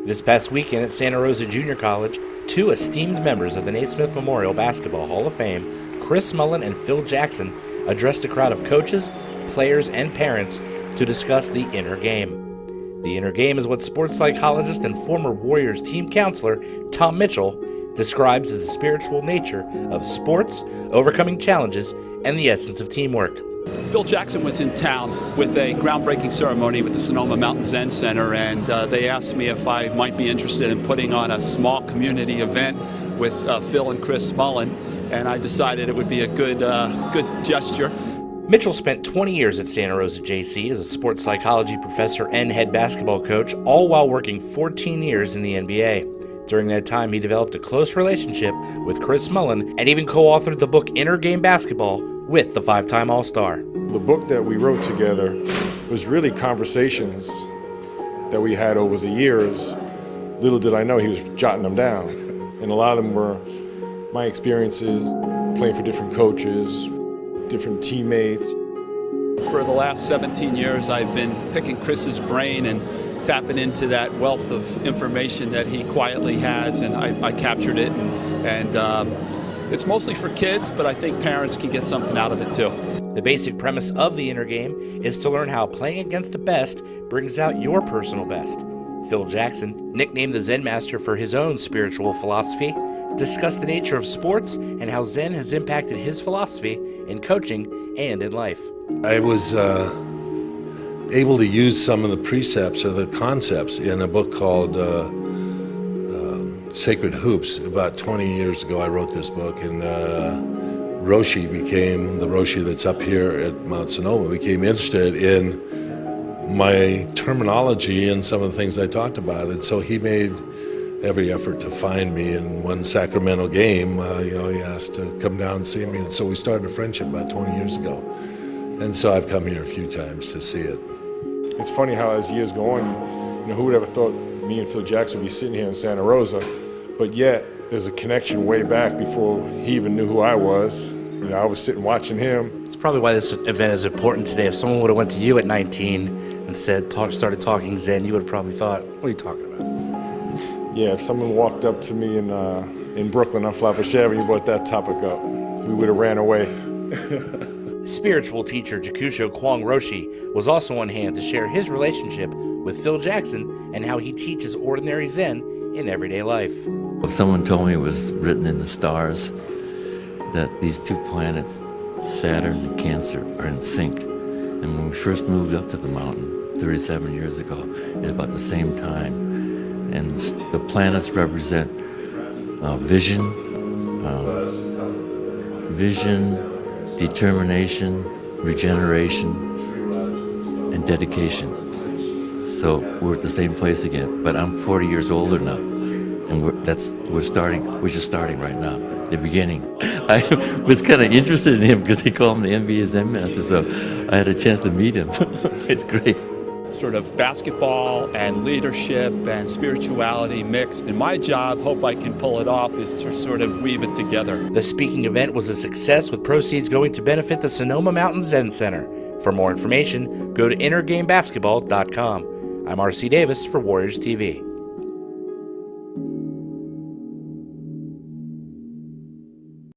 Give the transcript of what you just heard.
This past weekend at Santa Rosa Junior College, two esteemed members of the Naismith Memorial Basketball Hall of Fame, Chris Mullin and Phil Jackson, addressed a crowd of coaches, players, and parents to discuss the inner game. The inner game is what sports psychologist and former Warriors team counselor Tom Mitchell describes as the spiritual nature of sports, overcoming challenges, and the essence of teamwork. Phil Jackson was in town with a groundbreaking ceremony with the Sonoma Mountain Zen Center, and they asked me if I might be interested in putting on a small community event with Phil and Chris Mullin, and I decided it would be a good gesture. Mitchell spent 20 years at Santa Rosa JC as a sports psychology professor and head basketball coach, all while working 14 years in the NBA. During that time, he developed a close relationship with Chris Mullin and even co-authored the book Inner Game Basketball with the five-time All-Star. The book that we wrote together was really conversations that we had over the years. Little did I know he was jotting them down. And a lot of them were my experiences playing for different coaches, different teammates. For the last 17 years, I've been picking Chris's brain and tapping into that wealth of information that he quietly has, and I captured it. And it's mostly for kids, but I think parents can get something out of it too. The basic premise of the inner game is to learn how playing against the best brings out your personal best. Phil Jackson, nicknamed the Zen Master for his own spiritual philosophy, discussed the nature of sports and how Zen has impacted his philosophy in coaching and in life. I was able to use some of the precepts or the concepts in a book called Sacred Hoops. About 20 years ago I wrote this book, and Roshi became, the Roshi that's up here at Mount Sonoma, became interested in my terminology and some of the things I talked about, and so he made every effort to find me. In one Sacramento game, he asked to come down and see me, and so we started a friendship about 20 years ago, and so I've come here a few times to see it. It's funny how as years go on, who would ever thought me and Phil Jackson would be sitting here in Santa Rosa, but yet there's a connection way back before he even knew who I was. I was sitting watching him. It's probably why this event is important today. If someone would have went to you at 19 and started talking Zen, you would have probably thought, what are you talking about? Yeah, if someone walked up to me in Brooklyn on Flatbush Avenue and brought that topic up, we would have ran away. Spiritual teacher Jakusho Kwong Roshi was also on hand to share his relationship with Phil Jackson and how he teaches ordinary Zen in everyday life. Someone told me it was written in the stars that these two planets, Saturn and Cancer, are in sync. And when we first moved up to the mountain 37 years ago, it was about the same time. And the planets represent vision, determination, regeneration, and dedication. So we're at the same place again, but I'm 40 years older now, and we're just starting right now, the beginning. I was kind of interested in him because they call him the NBA Zen Master, so I had a chance to meet him. It's great. Sort of basketball and leadership and spirituality mixed, and my job, hope I can pull it off, is to sort of weave it together. The speaking event was a success, with proceeds going to benefit the Sonoma Mountain Zen Center. For more information, go to innergamebasketball.com. I'm R.C. Davis for Warriors TV.